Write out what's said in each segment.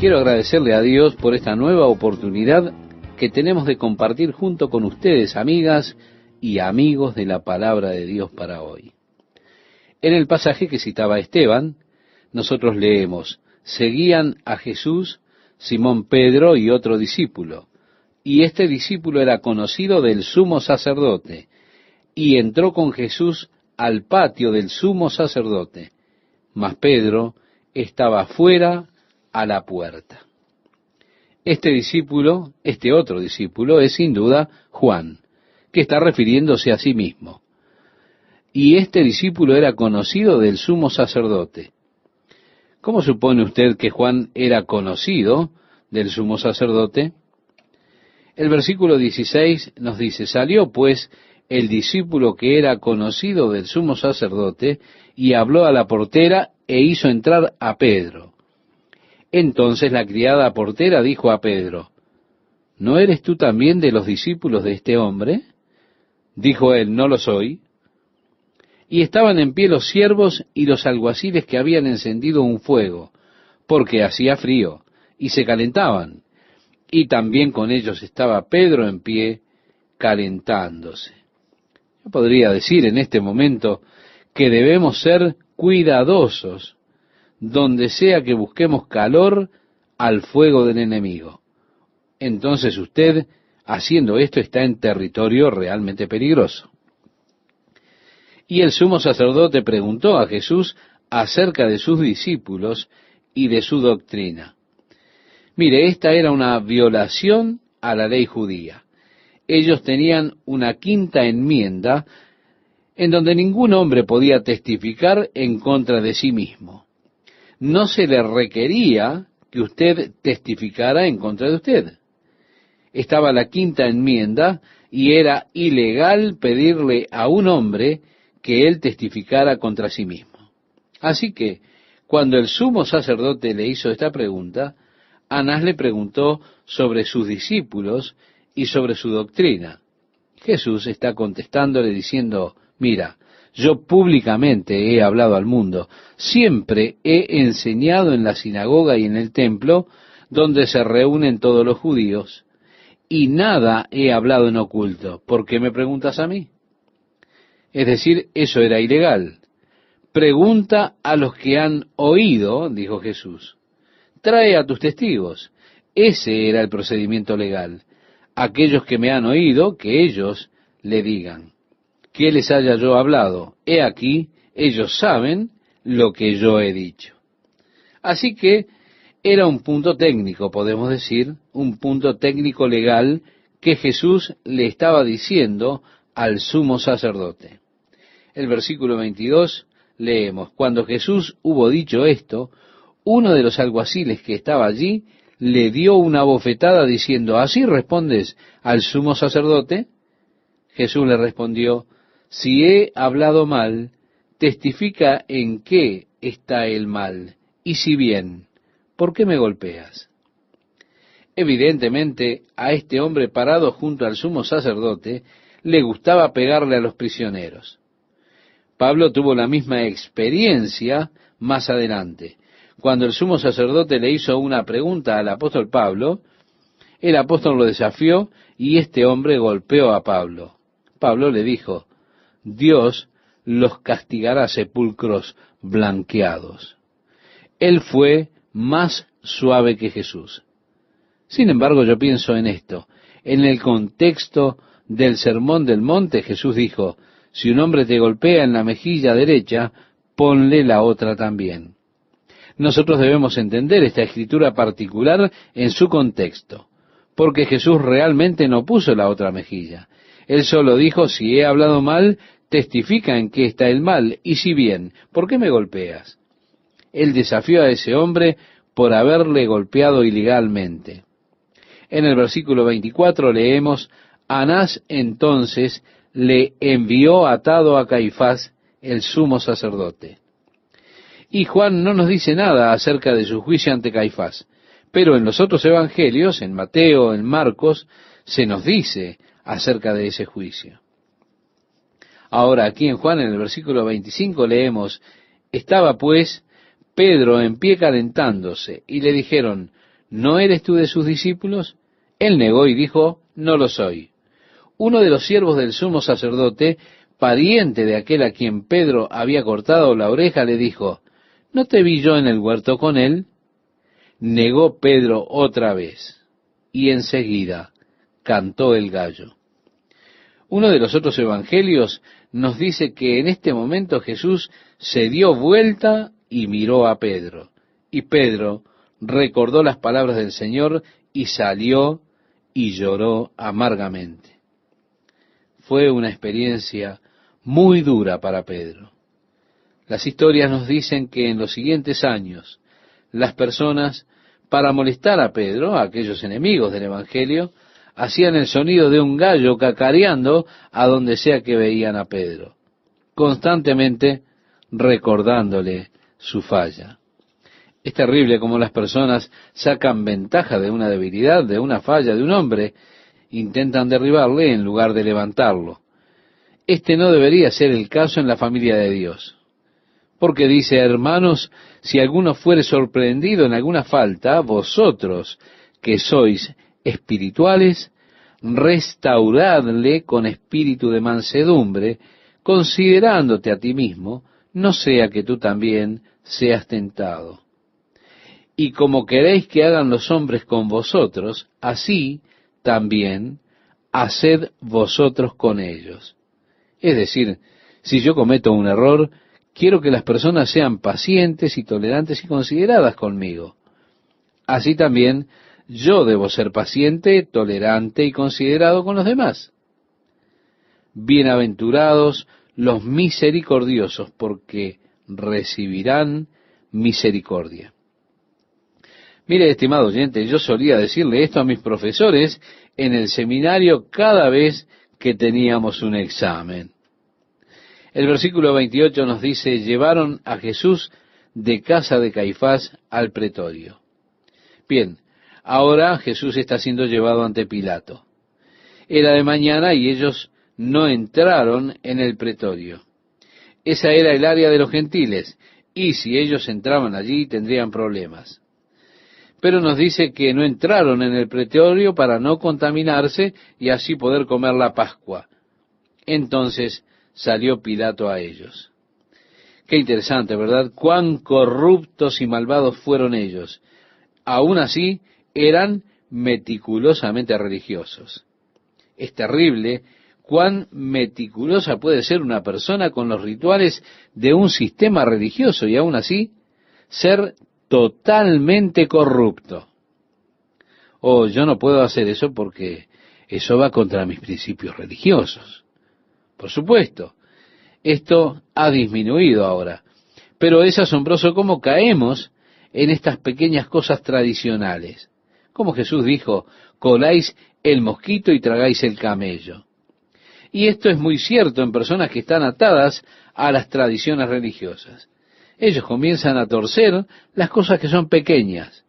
Quiero agradecerle a Dios por esta nueva oportunidad que tenemos de compartir junto con ustedes, amigas y amigos de la palabra de Dios para hoy. En el pasaje que citaba Esteban, nosotros leemos: seguían a Jesús Simón Pedro y otro discípulo, y este discípulo era conocido del sumo sacerdote, y entró con Jesús al patio del sumo sacerdote, mas Pedro estaba fuera a la puerta. Este discípulo, este otro discípulo, es sin duda Juan, que está refiriéndose a sí mismo. Y este discípulo era conocido del sumo sacerdote. ¿Cómo supone usted que Juan era conocido del sumo sacerdote? El versículo 16 nos dice: salió pues el discípulo que era conocido del sumo sacerdote y habló a la portera e hizo entrar a Pedro. Entonces la criada portera dijo a Pedro: ¿no eres tú también de los discípulos de este hombre? Dijo él: no lo soy. Y estaban en pie los siervos y los alguaciles que habían encendido un fuego, porque hacía frío, y se calentaban. Y también con ellos estaba Pedro en pie, calentándose. Yo podría decir en este momento que debemos ser cuidadosos donde sea que busquemos calor al fuego del enemigo. Entonces usted, haciendo esto, está en territorio realmente peligroso. Y el sumo sacerdote preguntó a Jesús acerca de sus discípulos y de su doctrina. Mire, esta era una violación a la ley judía. Ellos tenían una quinta enmienda en donde ningún hombre podía testificar en contra de sí mismo. No se le requería que usted testificara en contra de usted. Estaba la quinta enmienda y era ilegal pedirle a un hombre que él testificara contra sí mismo. Así que, cuando el sumo sacerdote le hizo esta pregunta, Anás le preguntó sobre sus discípulos y sobre su doctrina. Jesús está contestándole diciendo: mira, yo públicamente he hablado al mundo, siempre he enseñado en la sinagoga y en el templo, donde se reúnen todos los judíos, y nada he hablado en oculto. ¿Por qué me preguntas a mí? Es decir, eso era ilegal. Pregunta a los que han oído, dijo Jesús. Trae a tus testigos. Ese era el procedimiento legal. Aquellos que me han oído, que ellos le digan que les haya yo hablado. He aquí, ellos saben lo que yo he dicho. Así que era un punto técnico, podemos decir, un punto técnico legal que Jesús le estaba diciendo al sumo sacerdote. El versículo 22 leemos: cuando Jesús hubo dicho esto, uno de los alguaciles que estaba allí le dio una bofetada diciendo: ¿así respondes al sumo sacerdote? Jesús le respondió: si he hablado mal, testifica en qué está el mal, y si bien, ¿por qué me golpeas? Evidentemente, a este hombre parado junto al sumo sacerdote le gustaba pegarle a los prisioneros. Pablo tuvo la misma experiencia más adelante. Cuando el sumo sacerdote le hizo una pregunta al apóstol Pablo, el apóstol lo desafió y este hombre golpeó a Pablo. Pablo le dijo: Dios los castigará sepulcros blanqueados. Él fue más suave que Jesús. Sin embargo, yo pienso en esto. En el contexto del Sermón del Monte, Jesús dijo: si un hombre te golpea en la mejilla derecha, ponle la otra también. Nosotros debemos entender esta escritura particular en su contexto, porque Jesús realmente no puso la otra mejilla. Él solo dijo: si he hablado mal, testifica en qué está el mal, y si bien, ¿por qué me golpeas? Él desafió a ese hombre por haberle golpeado ilegalmente. En el versículo 24 leemos: Anás entonces le envió atado a Caifás, el sumo sacerdote. Y Juan no nos dice nada acerca de su juicio ante Caifás, pero en los otros evangelios, en Mateo, en Marcos, se nos dice acerca de ese juicio. Ahora, aquí en Juan, en el versículo 25, leemos: estaba pues Pedro en pie calentándose, y le dijeron: ¿no eres tú de sus discípulos? Él negó y dijo, no lo soy. Uno de los siervos del sumo sacerdote, pariente de aquel a quien Pedro había cortado la oreja, le dijo, ¿no te vi yo en el huerto con él? Negó Pedro otra vez, y enseguida cantó el gallo. Uno de los otros evangelios nos dice que en este momento Jesús se dio vuelta y miró a Pedro. Y Pedro recordó las palabras del Señor y salió y lloró amargamente. Fue una experiencia muy dura para Pedro. Las historias nos dicen que en los siguientes años, las personas, para molestar a Pedro, a aquellos enemigos del Evangelio, hacían el sonido de un gallo cacareando a donde sea que veían a Pedro, constantemente recordándole su falla. Es terrible cómo las personas sacan ventaja de una debilidad, de una falla de un hombre, intentan derribarle en lugar de levantarlo. Este no debería ser el caso en la familia de Dios. Porque dice, hermanos, si alguno fuere sorprendido en alguna falta, vosotros que sois espirituales, restauradle con espíritu de mansedumbre, considerándote a ti mismo, no sea que tú también seas tentado. Y como queréis que hagan los hombres con vosotros, así también haced vosotros con ellos. Es decir, si yo cometo un error, quiero que las personas sean pacientes y tolerantes y consideradas conmigo. Así también yo debo ser paciente, tolerante y considerado con los demás. Bienaventurados los misericordiosos, porque recibirán misericordia. Mire, estimado oyente, yo solía decirle esto a mis profesores en el seminario cada vez que teníamos un examen. El versículo 28 nos dice, llevaron a Jesús de casa de Caifás al pretorio. Bien, ahora Jesús está siendo llevado ante Pilato. Era de mañana y ellos no entraron en el pretorio. Esa era el área de los gentiles, y si ellos entraban allí tendrían problemas. Pero nos dice que no entraron en el pretorio para no contaminarse y así poder comer la Pascua. Entonces salió Pilato a ellos. Qué interesante, ¿verdad? Cuán corruptos y malvados fueron ellos. Aún así, eran meticulosamente religiosos. Es terrible cuán meticulosa puede ser una persona con los rituales de un sistema religioso y aún así ser totalmente corrupto. Oh, yo no puedo hacer eso porque eso va contra mis principios religiosos. Por supuesto, esto ha disminuido ahora, pero es asombroso cómo caemos en estas pequeñas cosas tradicionales. Como Jesús dijo, coláis el mosquito y tragáis el camello. Y esto es muy cierto en personas que están atadas a las tradiciones religiosas. Ellos comienzan a torcer las cosas que son pequeñas,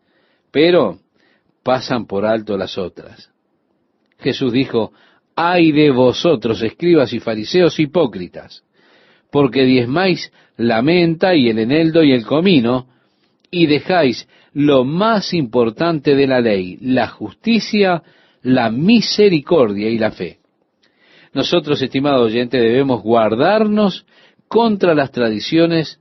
pero pasan por alto las otras. Jesús dijo, ay de vosotros, escribas y fariseos hipócritas, porque diezmáis la menta y el eneldo y el comino, y dejáis lo más importante de la ley, la justicia, la misericordia y la fe. Nosotros, estimado oyente, debemos guardarnos contra las tradiciones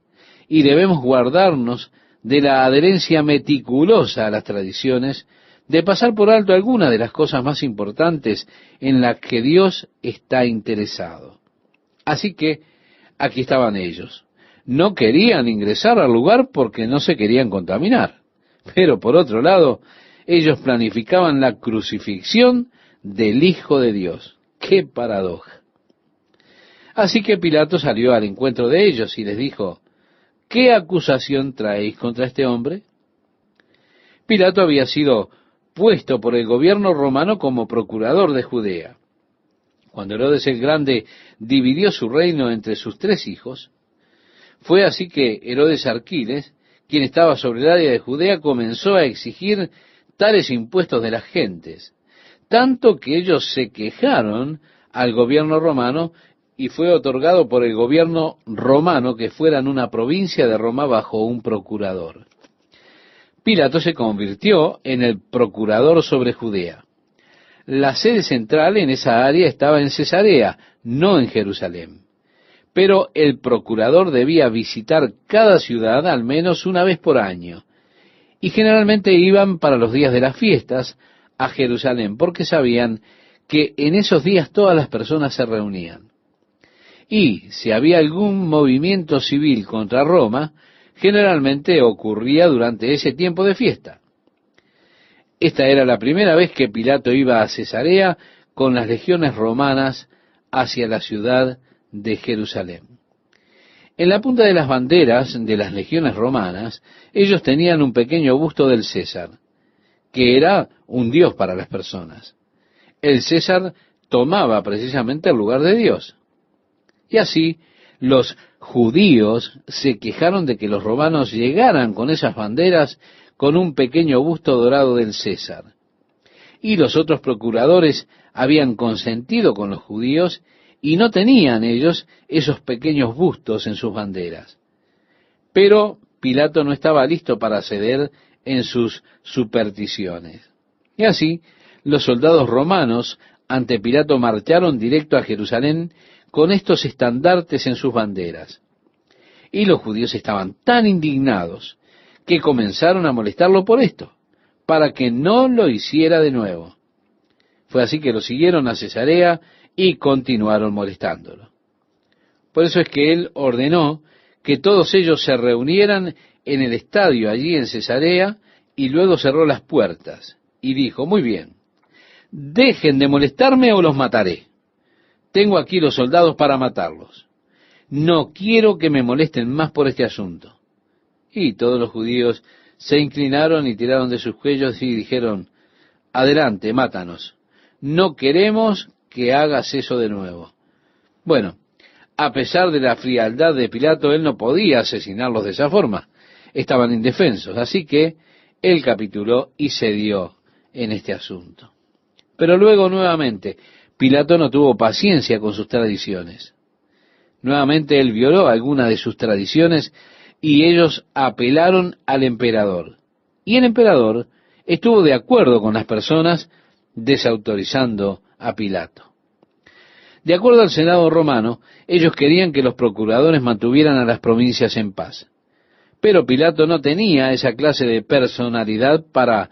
y debemos guardarnos de la adherencia meticulosa a las tradiciones, de pasar por alto alguna de las cosas más importantes en las que Dios está interesado. Así que aquí estaban ellos. No querían ingresar al lugar porque no se querían contaminar. Pero por otro lado, ellos planificaban la crucifixión del Hijo de Dios. ¡Qué paradoja! Así que Pilato salió al encuentro de ellos y les dijo, ¿qué acusación traéis contra este hombre? Pilato había sido puesto por el gobierno romano como procurador de Judea. Cuando Herodes el Grande dividió su reino entre sus 3 hijos, fue así que Herodes Arquíles, quien estaba sobre el área de Judea, comenzó a exigir tales impuestos de las gentes, tanto que ellos se quejaron al gobierno romano y fue otorgado por el gobierno romano que fueran una provincia de Roma bajo un procurador. Pilato se convirtió en el procurador sobre Judea. La sede central en esa área estaba en Cesarea, no en Jerusalén. Pero el procurador debía visitar cada ciudad al menos una vez por año. Y generalmente iban para los días de las fiestas a Jerusalén, porque sabían que en esos días todas las personas se reunían. Y si había algún movimiento civil contra Roma, generalmente ocurría durante ese tiempo de fiesta. Esta era la primera vez que Pilato iba a Cesarea con las legiones romanas hacia la ciudad de Jerusalén. En la punta de las banderas de las legiones romanas, ellos tenían un pequeño busto del César, que era un dios para las personas. El César tomaba precisamente el lugar de Dios. Y así, los judíos se quejaron de que los romanos llegaran con esas banderas con un pequeño busto dorado del César. Y los otros procuradores habían consentido con los judíos y no tenían ellos esos pequeños bustos en sus banderas. Pero Pilato no estaba listo para ceder en sus supersticiones. Y así, los soldados romanos ante Pilato marcharon directo a Jerusalén con estos estandartes en sus banderas. Y los judíos estaban tan indignados que comenzaron a molestarlo por esto, para que no lo hiciera de nuevo. Fue así que lo siguieron a Cesarea y continuaron molestándolo. Por eso es que él ordenó que todos ellos se reunieran en el estadio allí en Cesarea y luego cerró las puertas y dijo: muy bien, dejen de molestarme o los mataré. Tengo aquí los soldados para matarlos. No quiero que me molesten más por este asunto. Y todos los judíos se inclinaron y tiraron de sus cuellos y dijeron: adelante, mátanos. No queremos que hagas eso de nuevo. Bueno, a pesar de la frialdad de Pilato, él no podía asesinarlos de esa forma. Estaban indefensos, así que él capituló y cedió en este asunto. Pero luego, nuevamente, Pilato no tuvo paciencia con sus tradiciones. Nuevamente él violó alguna de sus tradiciones y ellos apelaron al emperador. Y el emperador estuvo de acuerdo con las personas desautorizando a Pilato. De acuerdo al Senado romano, ellos querían que los procuradores mantuvieran a las provincias en paz. Pero Pilato no tenía esa clase de personalidad para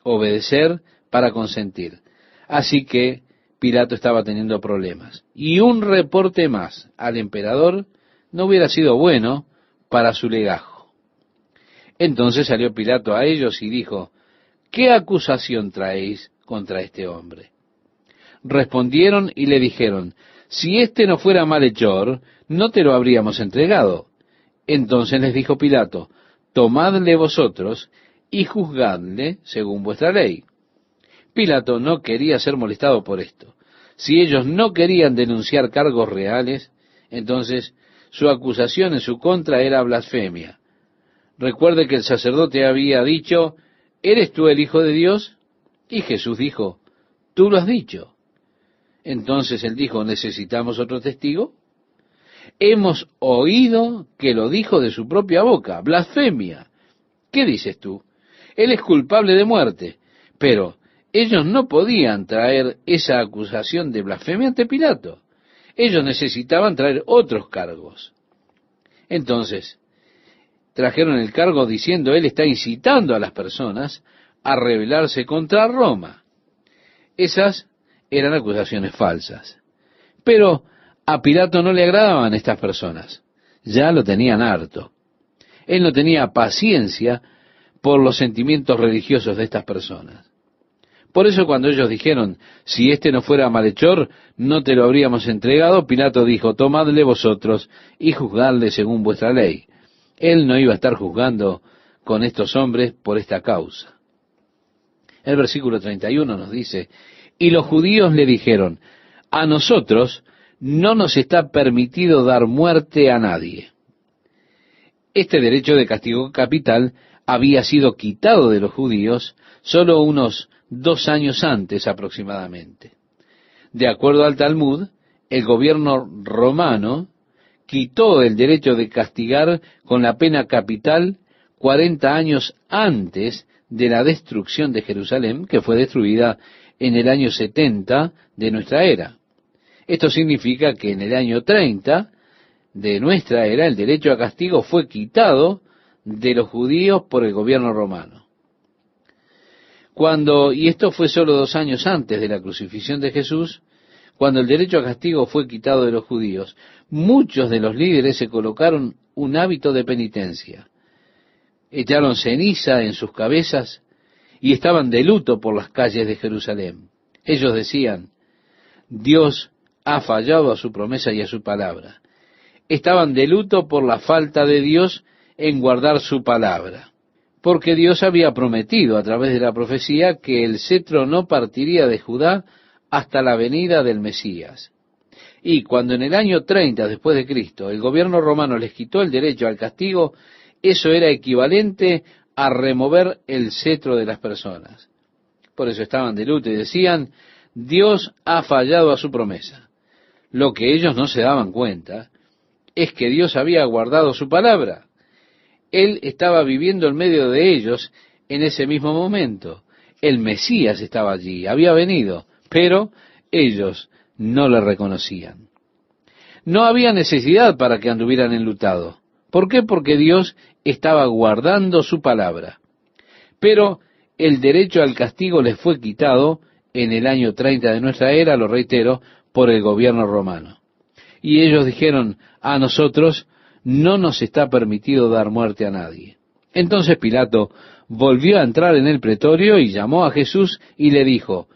obedecer, para consentir. Así que Pilato estaba teniendo problemas. Y un reporte más al emperador no hubiera sido bueno para su legajo. Entonces salió Pilato a ellos y dijo: ¿qué acusación traéis contra este hombre? Respondieron y le dijeron: si éste no fuera malhechor, no te lo habríamos entregado. Entonces les dijo Pilato: tomadle vosotros y juzgadle según vuestra ley. Pilato no quería ser molestado por esto. Si ellos no querían denunciar cargos reales, entonces su acusación en su contra era blasfemia. Recuerde que el sacerdote había dicho: ¿eres tú el Hijo de Dios? Y Jesús dijo: tú lo has dicho. Entonces él dijo: ¿necesitamos otro testigo? Hemos oído que lo dijo de su propia boca. Blasfemia. ¿Qué dices tú? Él es culpable de muerte. Pero ellos no podían traer esa acusación de blasfemia ante Pilato. Ellos necesitaban traer otros cargos. Entonces, trajeron el cargo diciendo: él está incitando a las personas a rebelarse contra Roma. Esas eran acusaciones falsas. Pero a Pilato no le agradaban estas personas. Ya lo tenían harto. Él no tenía paciencia por los sentimientos religiosos de estas personas. Por eso cuando ellos dijeron: si éste no fuera malhechor, no te lo habríamos entregado, Pilato dijo: tomadle vosotros y juzgadle según vuestra ley. Él no iba a estar juzgando con estos hombres por esta causa. El versículo 31 nos dice: y los judíos le dijeron: a nosotros no nos está permitido dar muerte a nadie. Este derecho de castigo capital había sido quitado de los judíos solo unos 2 años antes aproximadamente. De acuerdo al Talmud, el gobierno romano quitó el derecho de castigar con la pena capital 40 años antes de la destrucción de Jerusalén, que fue destruida en el año 70 de nuestra era. Esto significa que en el año 30 de nuestra era el derecho a castigo fue quitado de los judíos por el gobierno romano. Y esto fue solo 2 años antes de la crucifixión de Jesús, cuando el derecho a castigo fue quitado de los judíos, muchos de los líderes se colocaron un hábito de penitencia. Echaron ceniza en sus cabezas y estaban de luto por las calles de Jerusalén. Ellos decían: Dios ha fallado a su promesa y a su palabra. Estaban de luto por la falta de Dios en guardar su palabra, porque Dios había prometido a través de la profecía que el cetro no partiría de Judá hasta la venida del Mesías. Y cuando en el año 30 después de Cristo el gobierno romano les quitó el derecho al castigo, eso era equivalente a remover el cetro de las personas. Por eso estaban de luto y decían: Dios ha fallado a su promesa. Lo que ellos no se daban cuenta es que Dios había guardado su palabra. Él estaba viviendo en medio de ellos en ese mismo momento. El Mesías estaba allí, había venido, pero ellos no le reconocían. No había necesidad para que anduvieran enlutados. ¿Por qué? Porque Dios estaba guardando su palabra. Pero el derecho al castigo les fue quitado en el año 30 de nuestra era, lo reitero, por el gobierno romano. Y ellos dijeron: a nosotros no nos está permitido dar muerte a nadie. Entonces Pilato volvió a entrar en el pretorio y llamó a Jesús y le dijo: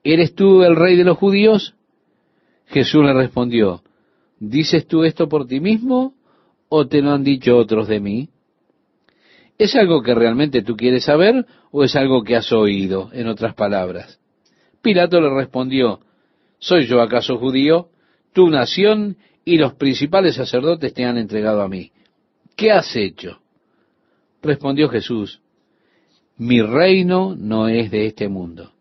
¿eres tú el rey de los judíos? Jesús le respondió: ¿dices tú esto por ti mismo o te lo han dicho otros de mí? ¿Es algo que realmente tú quieres saber o es algo que has oído? En otras palabras. Pilato le respondió: ¿soy yo acaso judío? Tu nación y los principales sacerdotes te han entregado a mí. ¿Qué has hecho? Respondió Jesús: mi reino no es de este mundo.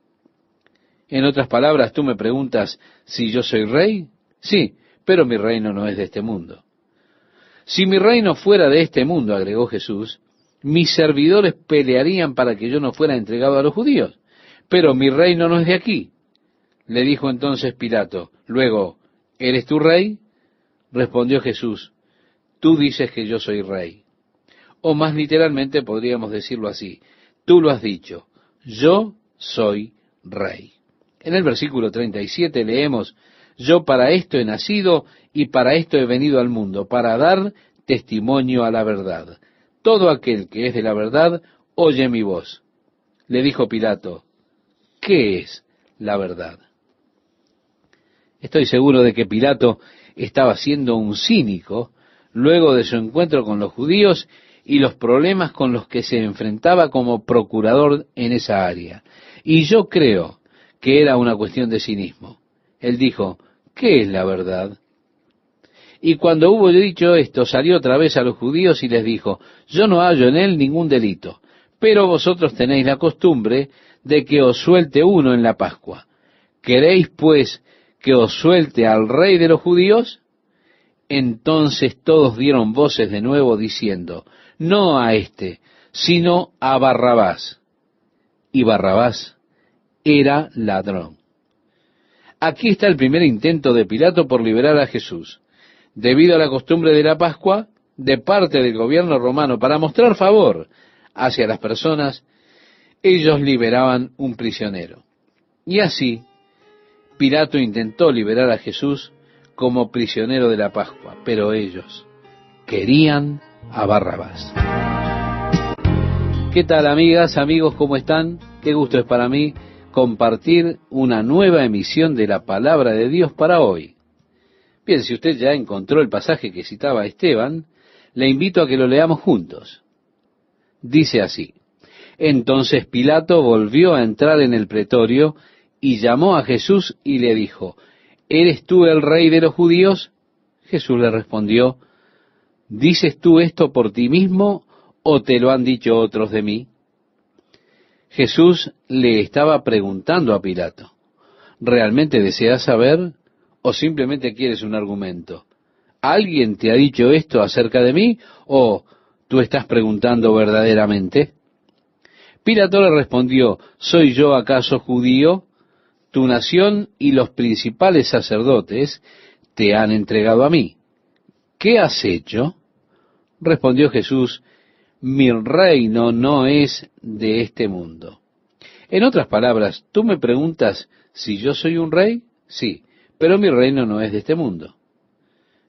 En otras palabras, tú me preguntas si yo soy rey. Sí, pero mi reino no es de este mundo. Si mi reino fuera de este mundo, agregó Jesús, mis servidores pelearían para que yo no fuera entregado a los judíos. Pero mi reino no es de aquí. Le dijo entonces Pilato: luego, ¿eres tú rey? Respondió Jesús: tú dices que yo soy rey. O más literalmente podríamos decirlo así: tú lo has dicho, yo soy rey. En el versículo 37 leemos: yo para esto he nacido y para esto he venido al mundo, para dar testimonio a la verdad. Todo aquel que es de la verdad oye mi voz. Le dijo Pilato: ¿qué es la verdad? Estoy seguro de que Pilato estaba siendo un cínico luego de su encuentro con los judíos y los problemas con los que se enfrentaba como procurador en esa área. Y yo creo que era una cuestión de cinismo. Él dijo: ¿qué es la verdad? Y cuando hubo dicho esto, salió otra vez a los judíos y les dijo: yo no hallo en él ningún delito, pero vosotros tenéis la costumbre de que os suelte uno en la Pascua. ¿Queréis, pues, que os suelte al rey de los judíos? Entonces todos dieron voces de nuevo diciendo: no a éste, sino a Barrabás. Y Barrabás era ladrón. Aquí está el primer intento de Pilato por liberar a Jesús. Debido a la costumbre de la Pascua, de parte del gobierno romano, para mostrar favor hacia las personas, ellos liberaban un prisionero. Y así, Pilato intentó liberar a Jesús como prisionero de la Pascua, pero ellos querían a Barrabás. ¿Qué tal, amigas, amigos? ¿Cómo están? Qué gusto es para mí compartir una nueva emisión de la Palabra de Dios para hoy. Bien, si usted ya encontró el pasaje que citaba Esteban, le invito a que lo leamos juntos. Dice así: entonces Pilato volvió a entrar en el pretorio y llamó a Jesús y le dijo: ¿eres tú el rey de los judíos? Jesús le respondió: ¿dices tú esto por ti mismo o te lo han dicho otros de mí? Jesús le estaba preguntando a Pilato: ¿realmente deseas saber o simplemente quieres un argumento? ¿Alguien te ha dicho esto acerca de mí o ¿tú estás preguntando verdaderamente? Pilato le respondió, ¿soy yo acaso judío? Tu nación y los principales sacerdotes te han entregado a mí. ¿Qué has hecho? Respondió Jesús, mi reino no es de este mundo. En otras palabras, ¿tú me preguntas si yo soy un rey? Sí, pero mi reino no es de este mundo.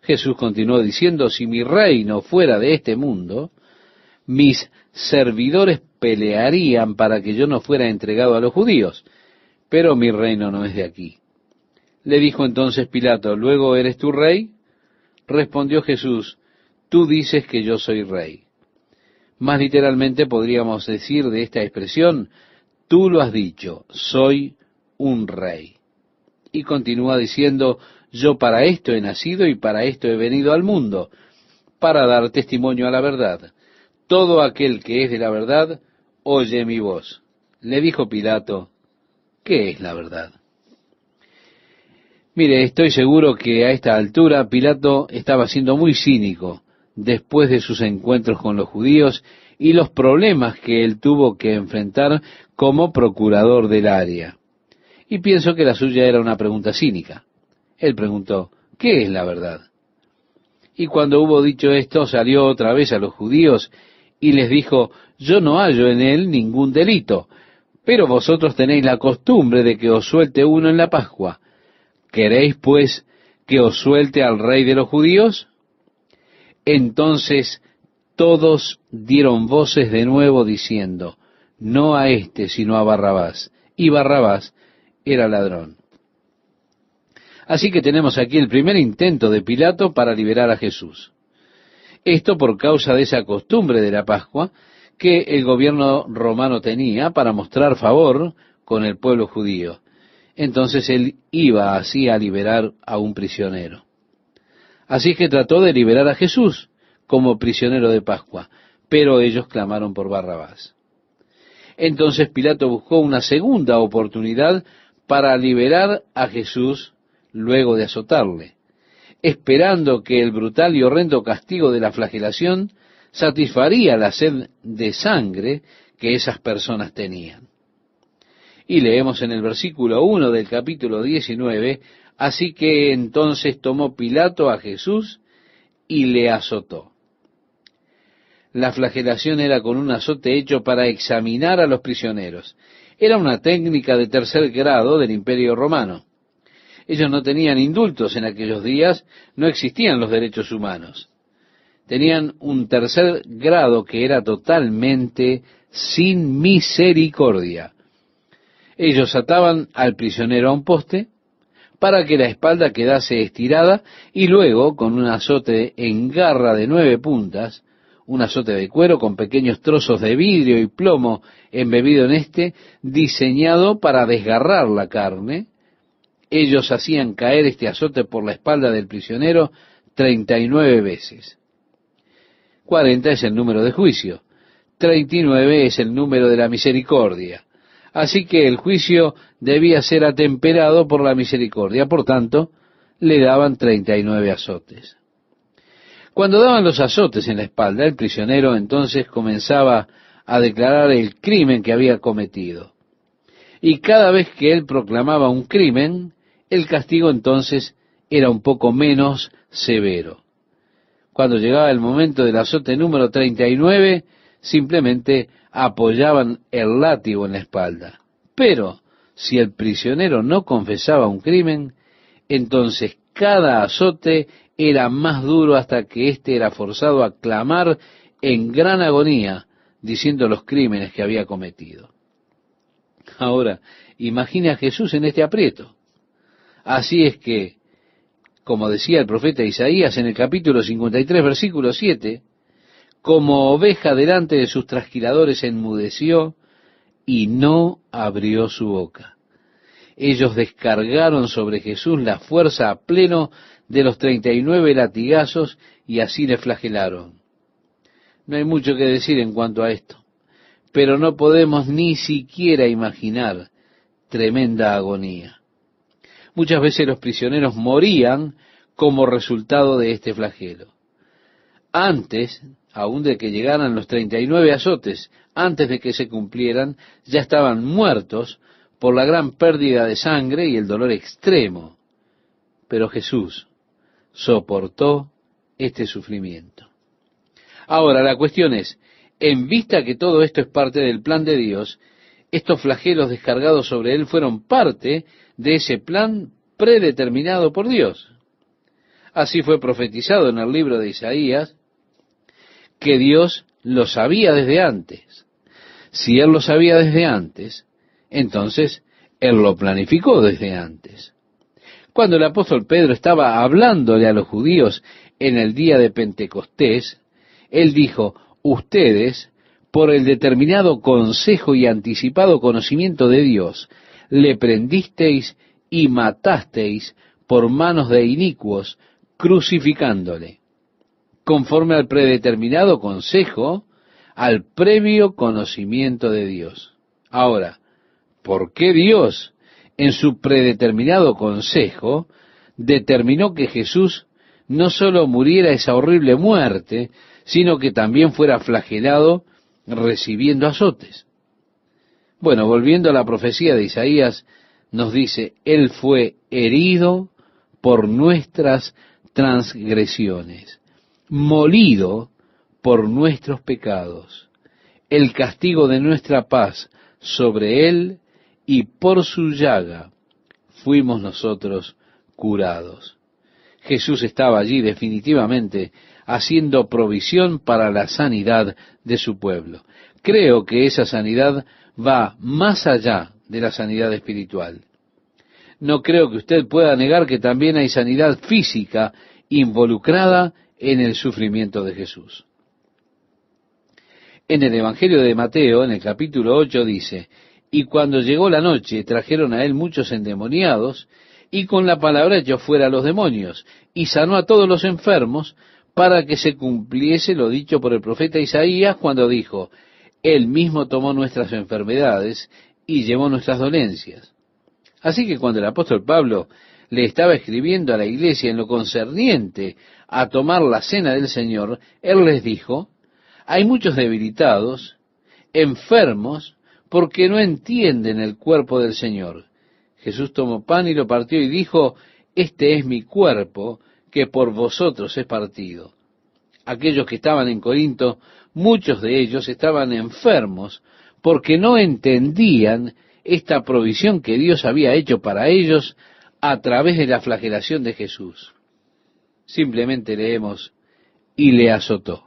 Jesús continuó diciendo, si mi reino fuera de este mundo, mis servidores pelearían para que yo no fuera entregado a los judíos, pero mi reino no es de aquí. Le dijo entonces Pilato, ¿luego eres tú rey? Respondió Jesús, tú dices que yo soy rey. Más literalmente podríamos decir de esta expresión, tú lo has dicho, soy un rey. Y continúa diciendo, yo para esto he nacido y para esto he venido al mundo, para dar testimonio a la verdad. Todo aquel que es de la verdad, oye mi voz. Le dijo Pilato, ¿qué es la verdad? Mire, estoy seguro que a esta altura Pilato estaba siendo muy cínico después de sus encuentros con los judíos y los problemas que él tuvo que enfrentar como procurador del área. Y pienso que la suya era una pregunta cínica. Él preguntó, ¿qué es la verdad? Y cuando hubo dicho esto, salió otra vez a los judíos y les dijo, yo no hallo en él ningún delito, pero vosotros tenéis la costumbre de que os suelte uno en la Pascua. ¿Queréis, pues, que os suelte al rey de los judíos? Entonces todos dieron voces de nuevo diciendo, no a éste, sino a Barrabás. Y Barrabás era ladrón. Así que tenemos aquí el primer intento de Pilato para liberar a Jesús. Esto por causa de esa costumbre de la Pascua que el gobierno romano tenía para mostrar favor con el pueblo judío. Entonces él iba así a liberar a un prisionero. Así que trató de liberar a Jesús como prisionero de Pascua, pero ellos clamaron por Barrabás. Entonces Pilato buscó una segunda oportunidad para liberar a Jesús luego de azotarle, esperando que el brutal y horrendo castigo de la flagelación satisfaría la sed de sangre que esas personas tenían. Y leemos en el versículo 1 del capítulo 19, así que entonces tomó Pilato a Jesús y le azotó. La flagelación era con un azote hecho para examinar a los prisioneros. Era una técnica de tercer grado del Imperio Romano. Ellos no tenían indultos en aquellos días, no existían los derechos humanos. Tenían un tercer grado que era totalmente sin misericordia. Ellos ataban al prisionero a un poste para que la espalda quedase estirada y luego, con un azote en garra de 9 puntas, un azote de cuero con pequeños trozos de vidrio y plomo embebido en este, diseñado para desgarrar la carne, ellos hacían caer este azote por la espalda del prisionero 39 veces. 40 es el número de juicio, 39 es el número de la misericordia. Así que el juicio debía ser atemperado por la misericordia, por tanto, le daban 39 azotes. Cuando daban los azotes en la espalda, el prisionero entonces comenzaba a declarar el crimen que había cometido. Y cada vez que él proclamaba un crimen, el castigo entonces era un poco menos severo. Cuando llegaba el momento del azote número 39, simplemente apoyaban el látigo en la espalda. Pero si el prisionero no confesaba un crimen, entonces cada azote era más duro hasta que éste era forzado a clamar en gran agonía, diciendo los crímenes que había cometido. Ahora, imagine a Jesús en este aprieto. Así es que, como decía el profeta Isaías en el capítulo 53, versículo 7, como oveja delante de sus trasquiladores enmudeció y no abrió su boca. Ellos descargaron sobre Jesús la fuerza a pleno de los 39 latigazos y así le flagelaron. No hay mucho que decir en cuanto a esto, pero no podemos ni siquiera imaginar tremenda agonía. Muchas veces los prisioneros morían como resultado de este flagelo. Antes aún de que llegaran los 39 azotes, antes de que se cumplieran, ya estaban muertos por la gran pérdida de sangre y el dolor extremo. Pero Jesús soportó este sufrimiento. Ahora, la cuestión es, en vista que todo esto es parte del plan de Dios, estos flagelos descargados sobre él fueron parte de ese plan predeterminado por Dios. Así fue profetizado en el libro de Isaías, que Dios lo sabía desde antes. Si Él lo sabía desde antes, entonces Él lo planificó desde antes. Cuando el apóstol Pedro estaba hablándole a los judíos en el día de Pentecostés, él dijo, ustedes, por el determinado consejo y anticipado conocimiento de Dios, le prendisteis y matasteis por manos de inicuos, crucificándole, conforme al predeterminado consejo, al previo conocimiento de Dios. Ahora, ¿por qué Dios, en su predeterminado consejo, determinó que Jesús no sólo muriera esa horrible muerte, sino que también fuera flagelado recibiendo azotes? Bueno, volviendo a la profecía de Isaías, nos dice, Él fue herido por nuestras transgresiones, molido por nuestros pecados. El castigo de nuestra paz sobre Él, y por su llaga fuimos nosotros curados. Jesús estaba allí definitivamente haciendo provisión para la sanidad de su pueblo. Creo que esa sanidad va más allá de la sanidad espiritual. No creo que usted pueda negar que también hay sanidad física involucrada en el sufrimiento de Jesús. En el Evangelio de Mateo, en el capítulo 8, dice, y cuando llegó la noche, trajeron a él muchos endemoniados, y con la palabra echó fuera a los demonios, y sanó a todos los enfermos, para que se cumpliese lo dicho por el profeta Isaías, cuando dijo, Él mismo tomó nuestras enfermedades, y llevó nuestras dolencias. Así que cuando el apóstol Pablo le estaba escribiendo a la iglesia en lo concerniente a tomar la cena del Señor, él les dijo, hay muchos debilitados, enfermos, porque no entienden el cuerpo del Señor. Jesús tomó pan y lo partió y dijo, este es mi cuerpo, que por vosotros es partido. Aquellos que estaban en Corinto, muchos de ellos estaban enfermos, porque no entendían esta provisión que Dios había hecho para ellos a través de la flagelación de Jesús. Simplemente leemos, y le azotó.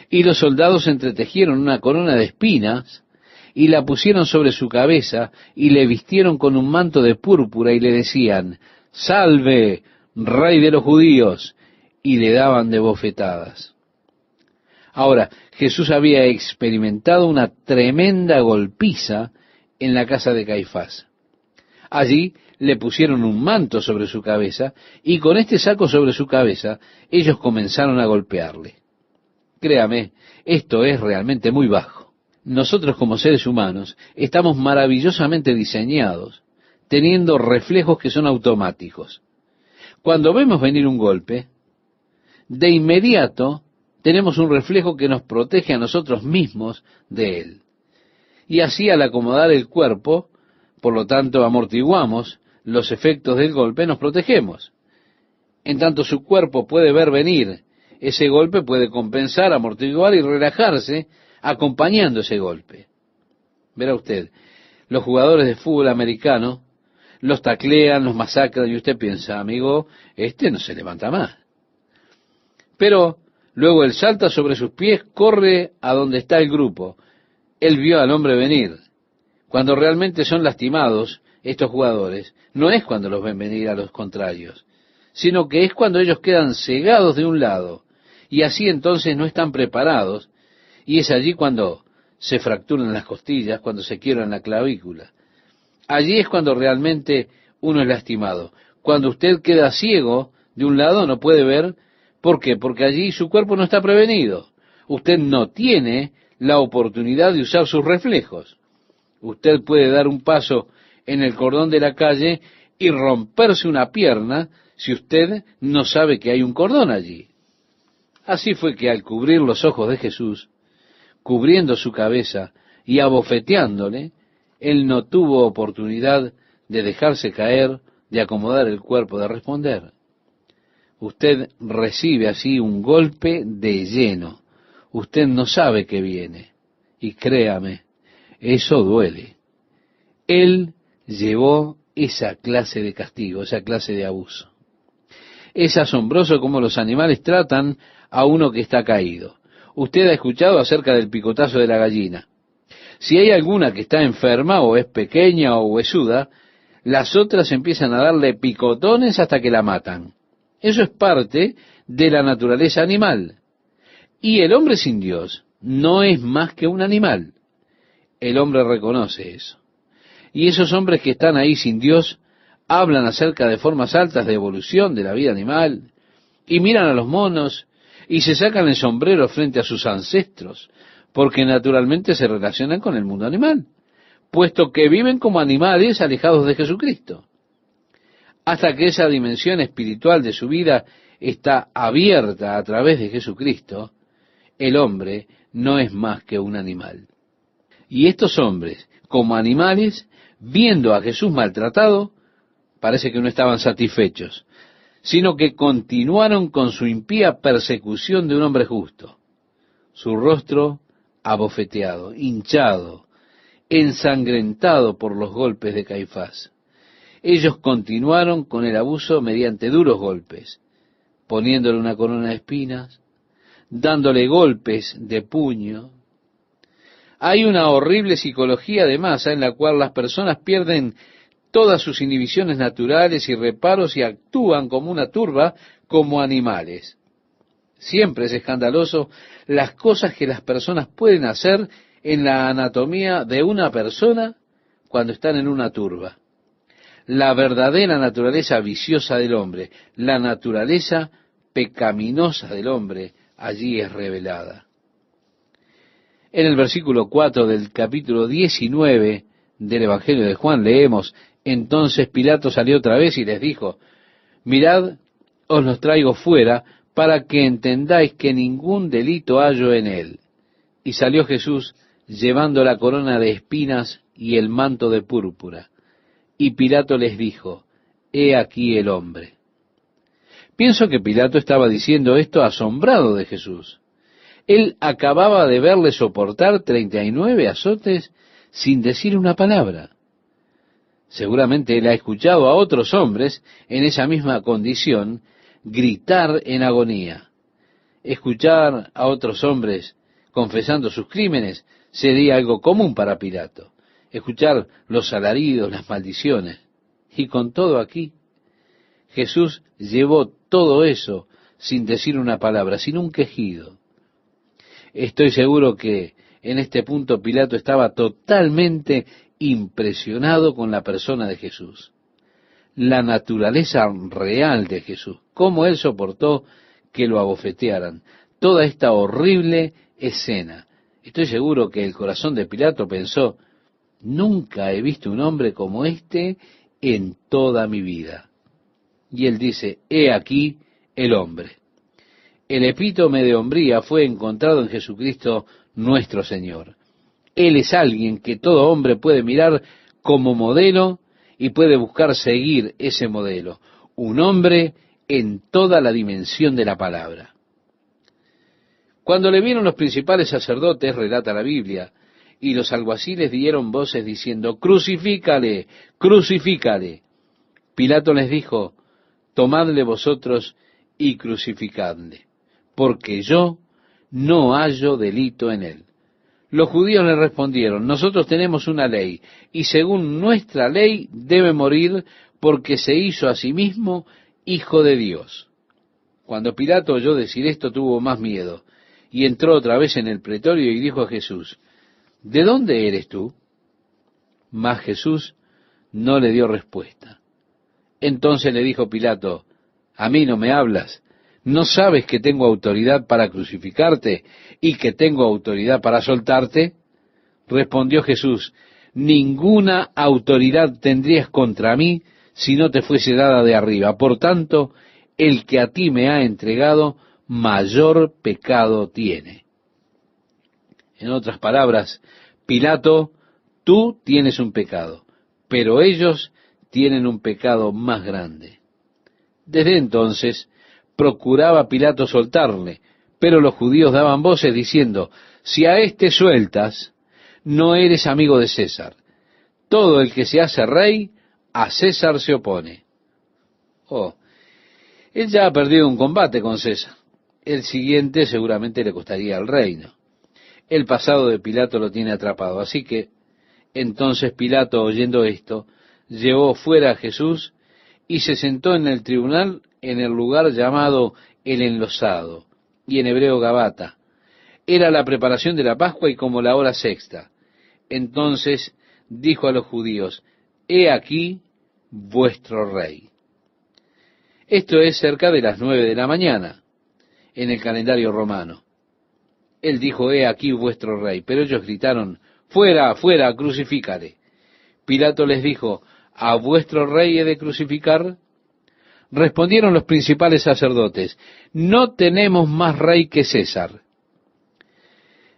Y los soldados entretejieron una corona de espinas, y la pusieron sobre su cabeza, y le vistieron con un manto de púrpura, y le decían, ¡salve, rey de los judíos! Y le daban de bofetadas. Ahora, Jesús había experimentado una tremenda golpiza en la casa de Caifás. Allí le pusieron un manto sobre su cabeza, y con este saco sobre su cabeza, ellos comenzaron a golpearle. Créame, esto es realmente muy bajo. Nosotros como seres humanos estamos maravillosamente diseñados, teniendo reflejos que son automáticos. Cuando vemos venir un golpe, de inmediato tenemos un reflejo que nos protege a nosotros mismos de él. Y así al acomodar el cuerpo, por lo tanto amortiguamos los efectos del golpe, nos protegemos. En tanto su cuerpo puede ver venir ese golpe, puede compensar, amortiguar y relajarse acompañando ese golpe. Verá usted, los jugadores de fútbol americano los taclean, los masacran y usted piensa, amigo, este no se levanta más. Pero luego él salta sobre sus pies, corre a donde está el grupo. Él vio al hombre venir. Cuando realmente son lastimados estos jugadores, no es cuando los ven venir a los contrarios, sino que es cuando ellos quedan cegados de un lado, y así entonces no están preparados, y es allí cuando se fracturan las costillas, cuando se quiebran la clavícula. Allí es cuando realmente uno es lastimado. Cuando usted queda ciego de un lado, no puede ver. ¿Por qué? Porque allí su cuerpo no está prevenido. Usted no tiene la oportunidad de usar sus reflejos. Usted puede dar un paso en el cordón de la calle y romperse una pierna si usted no sabe que hay un cordón allí. Así fue que al cubrir los ojos de Jesús, cubriendo su cabeza y abofeteándole, él no tuvo oportunidad de dejarse caer, de acomodar el cuerpo, de responder. Usted recibe así un golpe de lleno. Usted no sabe qué viene. Y créame, eso duele. Él llevó esa clase de castigo, esa clase de abuso. Es asombroso cómo los animales tratan a uno que está caído. Usted ha escuchado acerca del picotazo de la gallina. Si hay alguna que está enferma o es pequeña o huesuda, las otras empiezan a darle picotones hasta que la matan. Eso es parte de la naturaleza animal. Y el hombre sin Dios no es más que un animal. El hombre reconoce eso. Y esos hombres que están ahí sin Dios hablan acerca de formas altas de evolución de la vida animal, y miran a los monos y se sacan el sombrero frente a sus ancestros, porque naturalmente se relacionan con el mundo animal, puesto que viven como animales alejados de Jesucristo. Hasta que esa dimensión espiritual de su vida está abierta a través de Jesucristo, el hombre no es más que un animal. Y estos hombres, como animales, viendo a Jesús maltratado, parece que no estaban satisfechos, sino que continuaron con su impía persecución de un hombre justo. Su rostro abofeteado, hinchado, ensangrentado por los golpes de Caifás. Ellos continuaron con el abuso mediante duros golpes, poniéndole una corona de espinas, dándole golpes de puño. Hay una horrible psicología de masa en la cual las personas pierden todas sus inhibiciones naturales y reparos y actúan como una turba, como animales. Siempre es escandaloso las cosas que las personas pueden hacer en la anatomía de una persona cuando están en una turba. La verdadera naturaleza viciosa del hombre, la naturaleza pecaminosa del hombre, allí es revelada. En el versículo 4 del capítulo 19 del Evangelio de Juan leemos: entonces Pilato salió otra vez y les dijo: mirad, os los traigo fuera, para que entendáis que ningún delito hallo en él. Y salió Jesús llevando la corona de espinas y el manto de púrpura. Y Pilato les dijo: he aquí el hombre. Pienso que Pilato estaba diciendo esto asombrado de Jesús. Él acababa de verle soportar 39 azotes sin decir una palabra. Seguramente él ha escuchado a otros hombres en esa misma condición gritar en agonía. Escuchar a otros hombres confesando sus crímenes sería algo común para Pilato. Escuchar los alaridos, las maldiciones. Y con todo aquí, Jesús llevó todo eso sin decir una palabra, sin un quejido. Estoy seguro que en este punto Pilato estaba totalmente impresionado con la persona de Jesús, la naturaleza real de Jesús, cómo él soportó que lo abofetearan, toda esta horrible escena. Estoy seguro que el corazón de Pilato pensó: nunca he visto un hombre como este en toda mi vida. Y él dice: he aquí el hombre. El epítome de hombría fue encontrado en Jesucristo nuestro Señor. Él es alguien que todo hombre puede mirar como modelo y puede buscar seguir ese modelo. Un hombre en toda la dimensión de la palabra. Cuando le vieron los principales sacerdotes, relata la Biblia, y los alguaciles dieron voces diciendo: crucifícale, crucifícale. Pilato les dijo: tomadle vosotros y crucificadle, porque yo no hallo delito en él. Los judíos le respondieron: nosotros tenemos una ley, y según nuestra ley debe morir, porque se hizo a sí mismo hijo de Dios. Cuando Pilato oyó decir esto, tuvo más miedo, y entró otra vez en el pretorio y dijo a Jesús: ¿de dónde eres tú? Mas Jesús no le dio respuesta. Entonces le dijo Pilato: ¿a mí no me hablas? ¿No sabes que tengo autoridad para crucificarte y que tengo autoridad para soltarte? Respondió Jesús: ninguna autoridad tendrías contra mí si no te fuese dada de arriba. Por tanto, el que a ti me ha entregado, mayor pecado tiene. En otras palabras, Pilato, tú tienes un pecado, pero ellos tienen un pecado más grande. Desde entonces procuraba Pilato soltarle, pero los judíos daban voces diciendo, si a éste sueltas, no eres amigo de César. Todo el que se hace rey, a César se opone. Oh, él ya ha perdido un combate con César. El siguiente seguramente le costaría el reino. El pasado de Pilato lo tiene atrapado. Así que, entonces Pilato, oyendo esto, llevó fuera a Jesús y se sentó en el tribunal en el lugar llamado el Enlosado, y en hebreo Gabata. Era la preparación de la Pascua y como la hora sexta. Entonces dijo a los judíos, he aquí vuestro rey. Esto es cerca de las 9 de la mañana, en el calendario romano. Él dijo, he aquí vuestro rey. Pero ellos gritaron, fuera, fuera, crucifícale. Pilato les dijo, ¿a vuestro rey he de crucificar? Respondieron los principales sacerdotes, no tenemos más rey que César.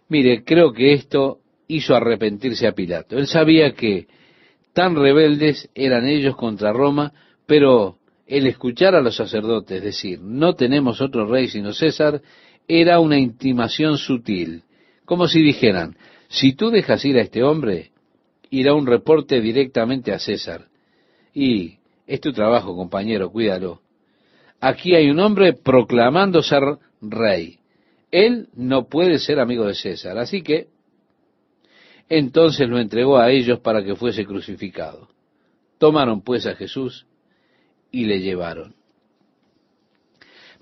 Mire, creo que esto hizo arrepentirse a Pilato. Él sabía que tan rebeldes eran ellos contra Roma, pero el escuchar a los sacerdotes decir, no tenemos otro rey sino César, era una intimación sutil, como si dijeran, si tú dejas ir a este hombre, irá un reporte directamente a César. Y es tu trabajo, compañero, cuídalo. Aquí hay un hombre proclamando ser rey. Él no puede ser amigo de César, así que entonces lo entregó a ellos para que fuese crucificado. Tomaron pues a Jesús y le llevaron.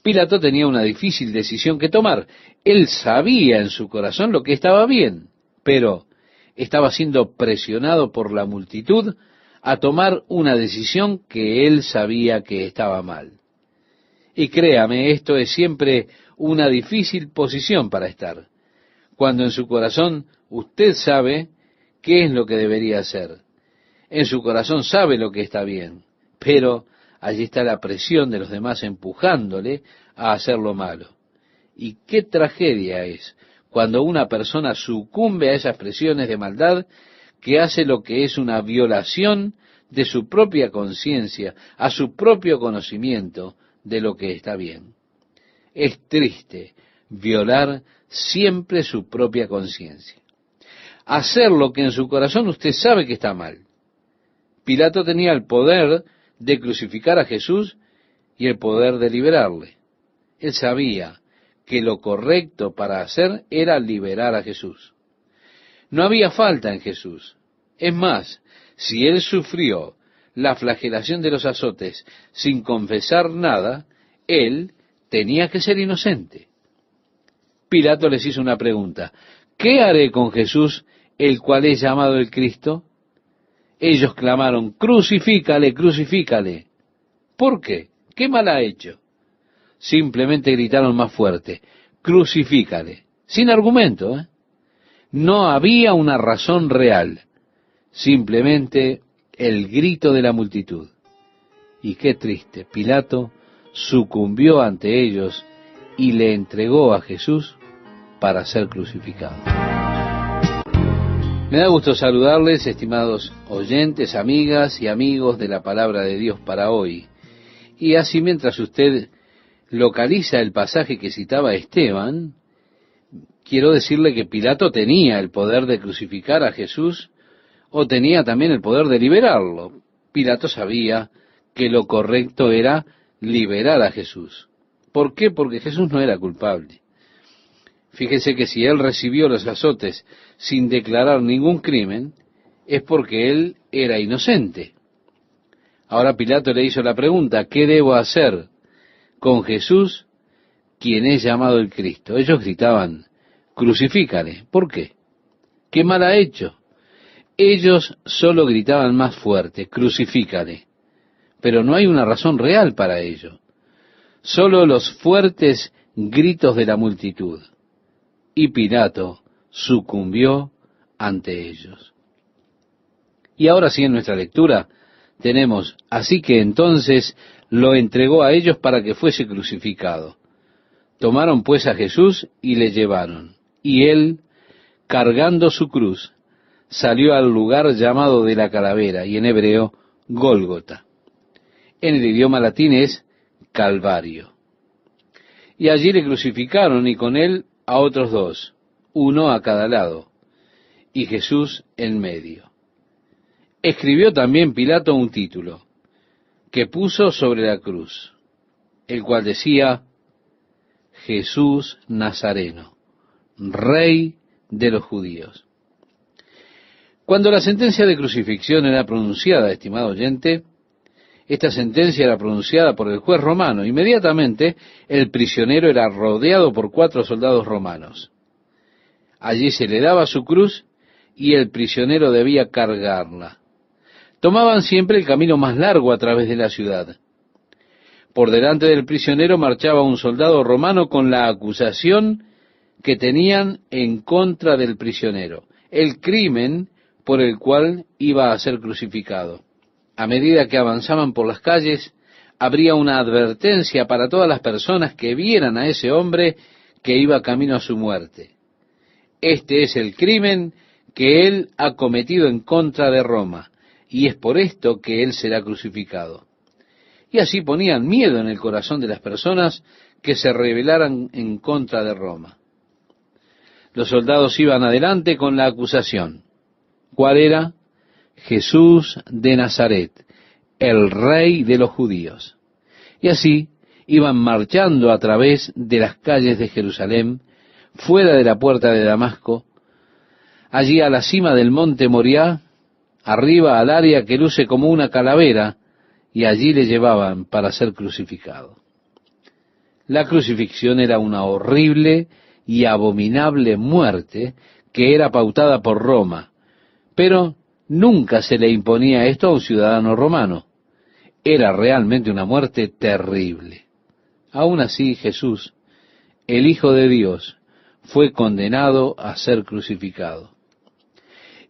Pilato tenía una difícil decisión que tomar. Él sabía en su corazón lo que estaba bien, pero estaba siendo presionado por la multitud a tomar una decisión que él sabía que estaba mal. Y créame, esto es siempre una difícil posición para estar, cuando en su corazón usted sabe qué es lo que debería hacer. En su corazón sabe lo que está bien, pero allí está la presión de los demás empujándole a hacer lo malo. Y qué tragedia es cuando una persona sucumbe a esas presiones de maldad que hace lo que es una violación de su propia conciencia, a su propio conocimiento de lo que está bien. Es triste violar siempre su propia conciencia. Hacer lo que en su corazón usted sabe que está mal. Pilato tenía el poder de crucificar a Jesús y el poder de liberarle. Él sabía que lo correcto para hacer era liberar a Jesús. No había falta en Jesús. Es más, si él sufrió la flagelación de los azotes sin confesar nada, él tenía que ser inocente. Pilato les hizo una pregunta. ¿Qué haré con Jesús, el cual es llamado el Cristo? Ellos clamaron, crucifícale, crucifícale. ¿Por qué? ¿Qué mal ha hecho? Simplemente gritaron más fuerte, crucifícale. Sin argumento, ¿eh? No había una razón real. Simplemente el grito de la multitud. Y qué triste, Pilato sucumbió ante ellos y le entregó a Jesús para ser crucificado. Me da gusto saludarles, estimados oyentes, amigas y amigos de la Palabra de Dios para hoy. Y así mientras usted localiza el pasaje que citaba Esteban, quiero decirle que Pilato tenía el poder de crucificar a Jesús o tenía también el poder de liberarlo. Pilato sabía que lo correcto era liberar a Jesús. ¿Por qué? Porque Jesús no era culpable. Fíjese que si él recibió los azotes sin declarar ningún crimen, es porque él era inocente. Ahora Pilato le hizo la pregunta, ¿qué debo hacer con Jesús, quien es llamado el Cristo? Ellos gritaban, crucifícale. ¿Por qué? ¿Qué mal ha hecho? Ellos solo gritaban más fuerte, crucifícale. Pero no hay una razón real para ello. Solo los fuertes gritos de la multitud. Y Pilato sucumbió ante ellos. Y ahora sí en nuestra lectura tenemos, así que entonces lo entregó a ellos para que fuese crucificado. Tomaron pues a Jesús y le llevaron, y él, cargando su cruz, salió al lugar llamado de la calavera, y en hebreo, Gólgota. En el idioma latín es Calvario. Y allí le crucificaron, y con él a otros dos, uno a cada lado, y Jesús en medio. Escribió también Pilato un título, que puso sobre la cruz, el cual decía, Jesús Nazareno, Rey de los judíos. Cuando la sentencia de crucifixión era pronunciada, estimado oyente, esta sentencia era pronunciada por el juez romano. Inmediatamente el prisionero era rodeado por 4 soldados romanos. Allí se le daba su cruz y el prisionero debía cargarla. Tomaban siempre el camino más largo a través de la ciudad. Por delante del prisionero marchaba un soldado romano con la acusación que tenían en contra del prisionero, el crimen por el cual iba a ser crucificado. A medida que avanzaban por las calles, habría una advertencia para todas las personas que vieran a ese hombre que iba camino a su muerte. Este es el crimen que él ha cometido en contra de Roma, y es por esto que él será crucificado. Y así ponían miedo en el corazón de las personas que se rebelaran en contra de Roma. Los soldados iban adelante con la acusación. ¿Cuál era? Jesús de Nazaret, el Rey de los judíos. Y así iban marchando a través de las calles de Jerusalén, fuera de la puerta de Damasco, allí a la cima del monte Moriah, arriba al área que luce como una calavera, y allí le llevaban para ser crucificado. La crucifixión era una horrible y abominable muerte que era pautada por Roma, pero nunca se le imponía esto a un ciudadano romano. Era realmente una muerte terrible. Aún así, Jesús, el Hijo de Dios, fue condenado a ser crucificado.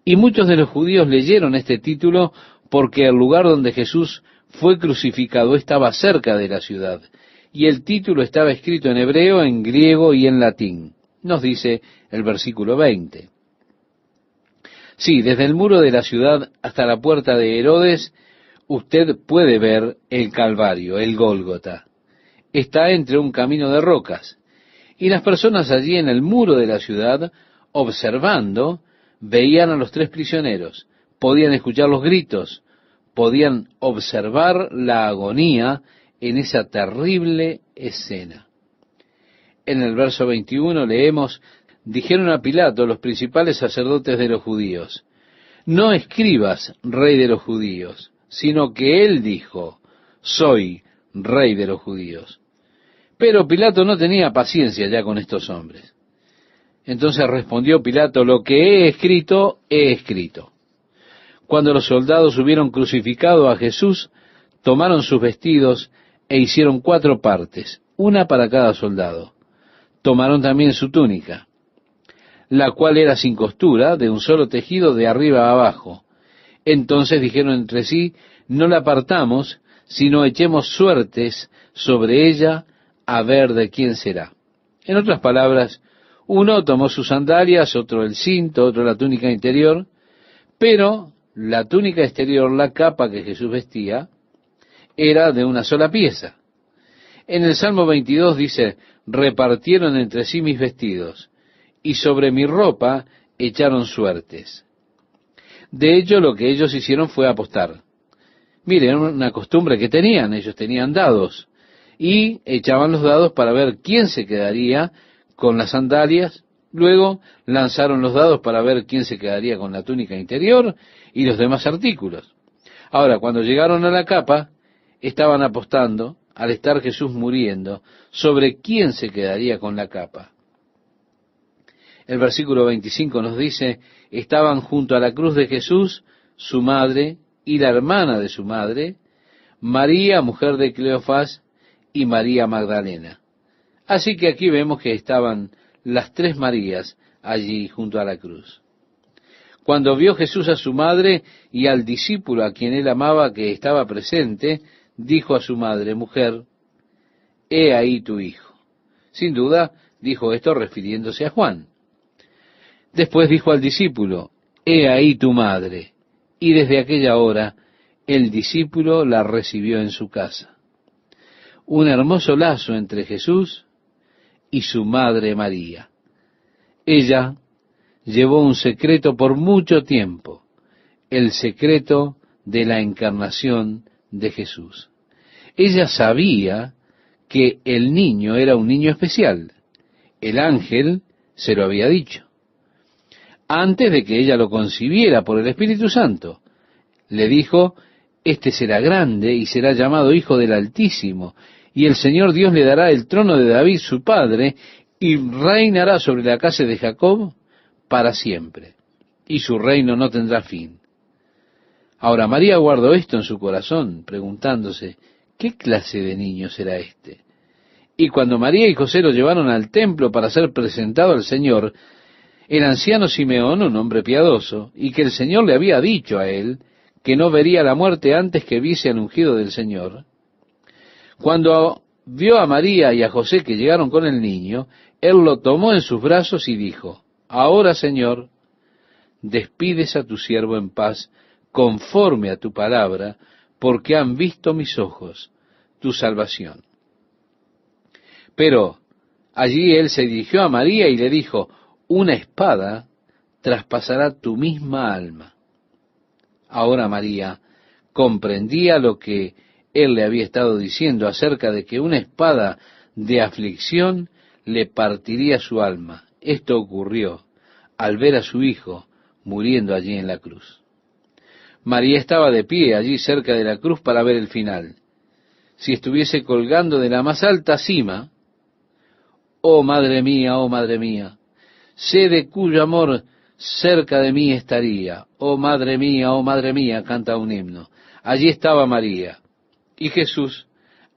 Y muchos de los judíos leyeron este título porque el lugar donde Jesús fue crucificado estaba cerca de la ciudad, y el título estaba escrito en hebreo, en griego y en latín. Nos dice el versículo 20. Sí, desde el muro de la ciudad hasta la puerta de Herodes, usted puede ver el Calvario, el Gólgota. Está entre un camino de rocas, y las personas allí en el muro de la ciudad, observando, veían a los 3 prisioneros, podían escuchar los gritos, podían observar la agonía en esa terrible escena. En el verso 21 leemos, dijeron a Pilato los principales sacerdotes de los judíos, no escribas Rey de los judíos, sino que él dijo, soy Rey de los judíos. Pero Pilato no tenía paciencia ya con estos hombres. Entonces respondió Pilato, lo que he escrito, he escrito. Cuando los soldados hubieron crucificado a Jesús, tomaron sus vestidos e hicieron 4 partes, una para cada soldado. Tomaron también su túnica, la cual era sin costura, de un solo tejido de arriba a abajo. Entonces dijeron entre sí, no la partamos, sino echemos suertes sobre ella a ver de quién será. En otras palabras, uno tomó sus sandalias, otro el cinto, otro la túnica interior, pero la túnica exterior, la capa que Jesús vestía, era de una sola pieza. En el Salmo 22 dice, repartieron entre sí mis vestidos, y sobre mi ropa echaron suertes. De hecho, lo que ellos hicieron fue apostar. Miren, una costumbre que tenían, ellos tenían dados, y echaban los dados para ver quién se quedaría con las sandalias. Luego lanzaron los dados para ver quién se quedaría con la túnica interior y los demás artículos. Ahora, cuando llegaron a la capa, estaban apostando, al estar Jesús muriendo, sobre quién se quedaría con la capa. El versículo 25 nos dice, estaban junto a la cruz de Jesús, su madre y la hermana de su madre, María, mujer de Cleofás, y María Magdalena. Así que aquí vemos que estaban las 3 Marías allí junto a la cruz. Cuando vio Jesús a su madre y al discípulo a quien él amaba que estaba presente, dijo a su madre, mujer, he ahí tu hijo. Sin duda, dijo esto refiriéndose a Juan. Después dijo al discípulo, he ahí tu madre. Y desde aquella hora, el discípulo la recibió en su casa. Un hermoso lazo entre Jesús y su madre María. Ella llevó un secreto por mucho tiempo, el secreto de la encarnación de Jesús. Ella sabía que el niño era un niño especial. El ángel se lo había dicho. Antes de que ella lo concibiera por el Espíritu Santo, le dijo, este será grande y será llamado Hijo del Altísimo, y el Señor Dios le dará el trono de David su padre, y reinará sobre la casa de Jacob para siempre, y su reino no tendrá fin. Ahora María guardó esto en su corazón, preguntándose, ¿qué clase de niño será este? Y cuando María y José lo llevaron al templo para ser presentado al Señor, el anciano Simeón, un hombre piadoso, y que el Señor le había dicho a él que no vería la muerte antes que viese al ungido del Señor, cuando vio a María y a José que llegaron con el niño, él lo tomó en sus brazos y dijo, ahora, Señor, despides a tu siervo en paz, conforme a tu palabra, porque han visto mis ojos tu salvación. Pero allí él se dirigió a María y le dijo, una espada traspasará tu misma alma. Ahora María comprendía lo que él le había estado diciendo acerca de que una espada de aflicción le partiría su alma. Esto ocurrió al ver a su hijo muriendo allí en la cruz. María estaba de pie allí cerca de la cruz para ver el final. Si estuviese colgando de la más alta cima, oh madre mía, sé de cuyo amor cerca de mí estaría. Oh madre mía, canta un himno. Allí estaba María. Y Jesús,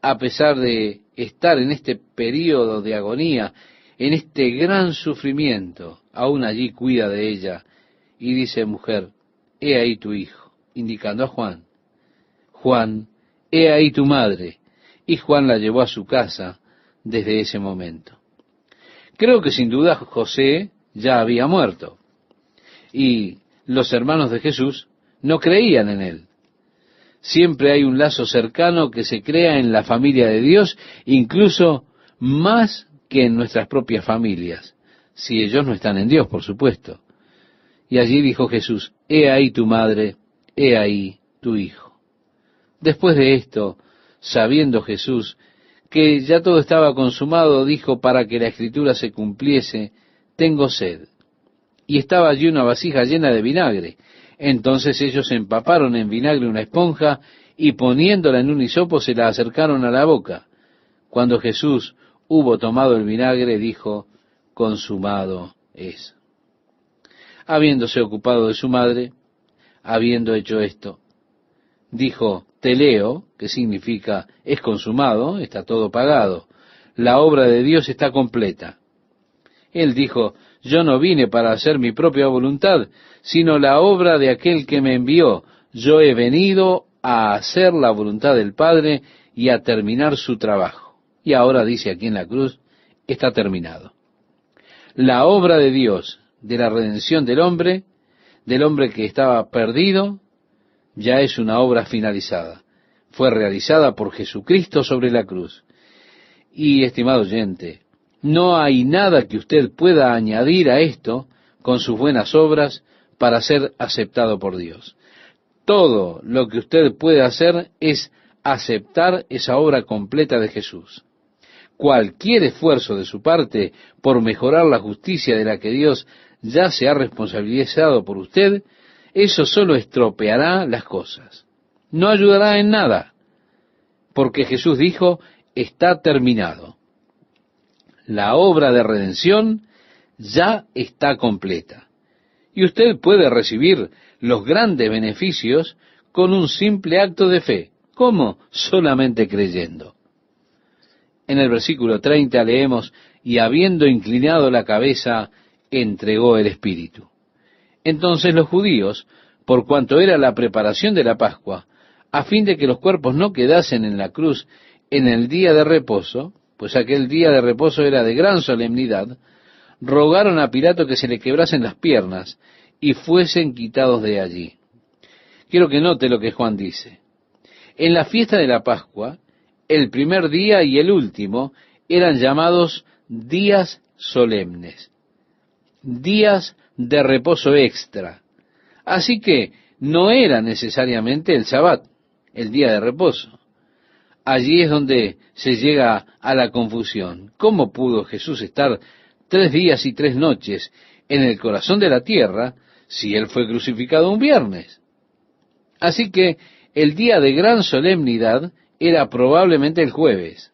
a pesar de estar en este período de agonía, en este gran sufrimiento, aún allí cuida de ella y dice, mujer, he ahí tu hijo, indicando a Juan. Juan, he ahí tu madre. Y Juan la llevó a su casa desde ese momento. Creo que sin duda José ya había muerto. Y los hermanos de Jesús no creían en él. Siempre hay un lazo cercano que se crea en la familia de Dios, incluso más que en nuestras propias familias, si ellos no están en Dios, por supuesto. Y allí dijo Jesús, he ahí tu madre, he ahí tu hijo. Después de esto, sabiendo Jesús que ya todo estaba consumado, dijo, para que la Escritura se cumpliese, tengo sed. Y estaba allí una vasija llena de vinagre. Entonces ellos empaparon en vinagre una esponja y poniéndola en un hisopo se la acercaron a la boca. Cuando Jesús hubo tomado el vinagre, dijo, consumado es. Habiéndose ocupado de su madre, habiendo hecho esto, dijo, teleo, que significa es consumado, está todo pagado, la obra de Dios está completa. Él dijo, yo no vine para hacer mi propia voluntad, sino la obra de aquel que me envió. Yo he venido a hacer la voluntad del Padre y a terminar su trabajo. Y ahora dice aquí en la cruz, está terminado. La obra de Dios, de la redención del hombre que estaba perdido, ya es una obra finalizada. Fue realizada por Jesucristo sobre la cruz. Y, estimado oyente, no hay nada que usted pueda añadir a esto con sus buenas obras para ser aceptado por Dios. Todo lo que usted puede hacer es aceptar esa obra completa de Jesús. Cualquier esfuerzo de su parte por mejorar la justicia de la que Dios ya se ha responsabilizado por usted, eso solo estropeará las cosas. No ayudará en nada, porque Jesús dijo, está terminado. La obra de redención ya está completa. Y usted puede recibir los grandes beneficios con un simple acto de fe. ¿Cómo? Solamente creyendo. En el versículo 30 leemos, y habiendo inclinado la cabeza, entregó el Espíritu. Entonces los judíos, por cuanto era la preparación de la Pascua, a fin de que los cuerpos no quedasen en la cruz en el día de reposo, pues aquel día de reposo era de gran solemnidad, rogaron a Pilato que se le quebrasen las piernas y fuesen quitados de allí. Quiero que note lo que Juan dice. En la fiesta de la Pascua, el primer día y el último eran llamados días solemnes, días de reposo extra. Así que no era necesariamente el Sabbat, el día de reposo. Allí es donde se llega a la confusión. ¿Cómo pudo Jesús estar 3 días y 3 noches en el corazón de la tierra si él fue crucificado un viernes? Así que el día de gran solemnidad era probablemente el jueves.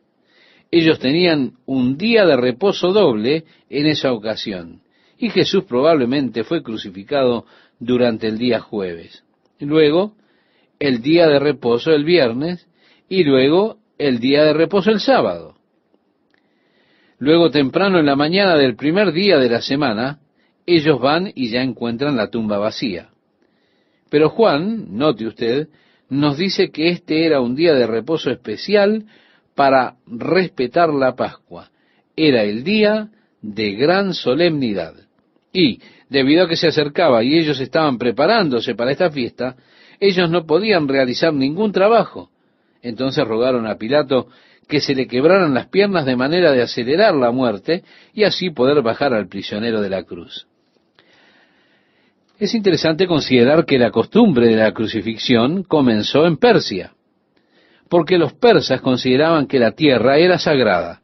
Ellos tenían un día de reposo doble en esa ocasión, y Jesús probablemente fue crucificado durante el día jueves. Luego, el día de reposo el viernes, y luego el día de reposo el sábado. Luego, temprano en la mañana del primer día de la semana, ellos van y ya encuentran la tumba vacía. Pero Juan, note usted, nos dice que este era un día de reposo especial para respetar la Pascua. Era el día de gran solemnidad. Y, debido a que se acercaba y ellos estaban preparándose para esta fiesta, ellos no podían realizar ningún trabajo. Entonces rogaron a Pilato que se le quebraran las piernas de manera de acelerar la muerte y así poder bajar al prisionero de la cruz. Es interesante considerar que la costumbre de la crucifixión comenzó en Persia, porque los persas consideraban que la tierra era sagrada.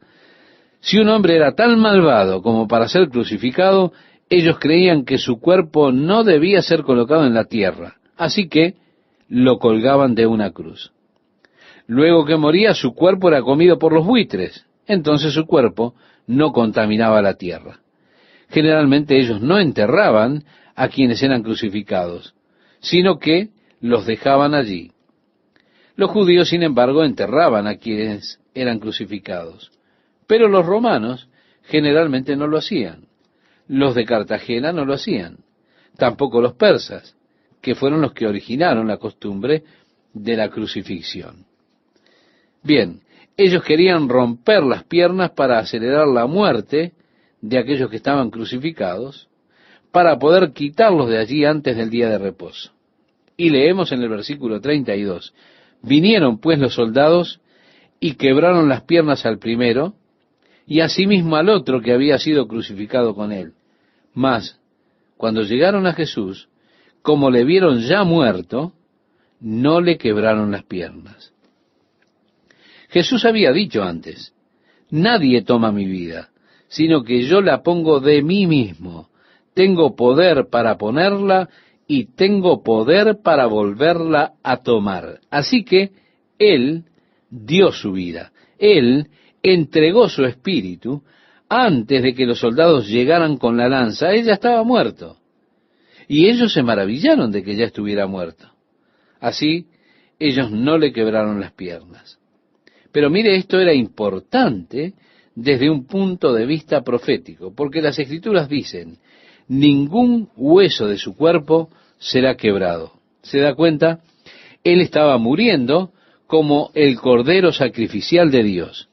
Si un hombre era tan malvado como para ser crucificado, ellos creían que su cuerpo no debía ser colocado en la tierra, así que lo colgaban de una cruz. Luego que moría, su cuerpo era comido por los buitres, entonces su cuerpo no contaminaba la tierra. Generalmente ellos no enterraban a quienes eran crucificados, sino que los dejaban allí. Los judíos, sin embargo, enterraban a quienes eran crucificados, pero los romanos generalmente no lo hacían. Los de Cartagena no lo hacían, tampoco los persas, que fueron los que originaron la costumbre de la crucifixión. Bien, ellos querían romper las piernas para acelerar la muerte de aquellos que estaban crucificados, para poder quitarlos de allí antes del día de reposo. Y leemos en el versículo 32, vinieron pues los soldados y quebraron las piernas al primero, y asimismo al otro que había sido crucificado con él. Mas, cuando llegaron a Jesús, como le vieron ya muerto, no le quebraron las piernas. Jesús había dicho antes, nadie toma mi vida, sino que yo la pongo de mí mismo. Tengo poder para ponerla y tengo poder para volverla a tomar. Así que Él dio su vida. Él entregó su espíritu antes de que los soldados llegaran con la lanza. Él ya estaba muerto. Y ellos se maravillaron de que ya estuviera muerto. Así, ellos no le quebraron las piernas. Pero mire, esto era importante desde un punto de vista profético, porque las Escrituras dicen, ningún hueso de su cuerpo será quebrado. ¿Se da cuenta? Él estaba muriendo como el cordero sacrificial de Dios.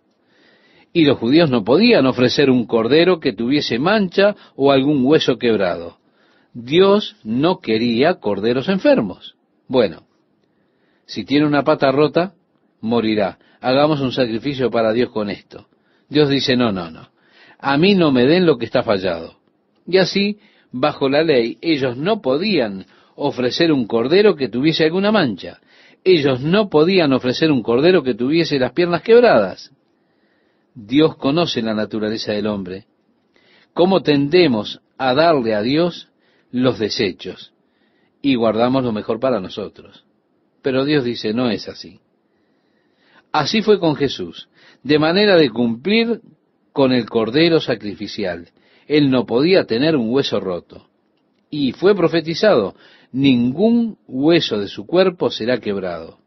Y los judíos no podían ofrecer un cordero que tuviese mancha o algún hueso quebrado. Dios no quería corderos enfermos. Bueno, si tiene una pata rota, morirá. Hagamos un sacrificio para Dios con esto. Dios dice, no. A mí no me den lo que está fallado. Y así, bajo la ley, ellos no podían ofrecer un cordero que tuviese alguna mancha. Ellos no podían ofrecer un cordero que tuviese las piernas quebradas. Dios conoce la naturaleza del hombre. ¿Cómo tendemos a darle a Dios los desechos? Y guardamos lo mejor para nosotros. Pero Dios dice, no es así. Así fue con Jesús, de manera de cumplir con el cordero sacrificial. Él no podía tener un hueso roto. Y fue profetizado, ningún hueso de su cuerpo será quebrado.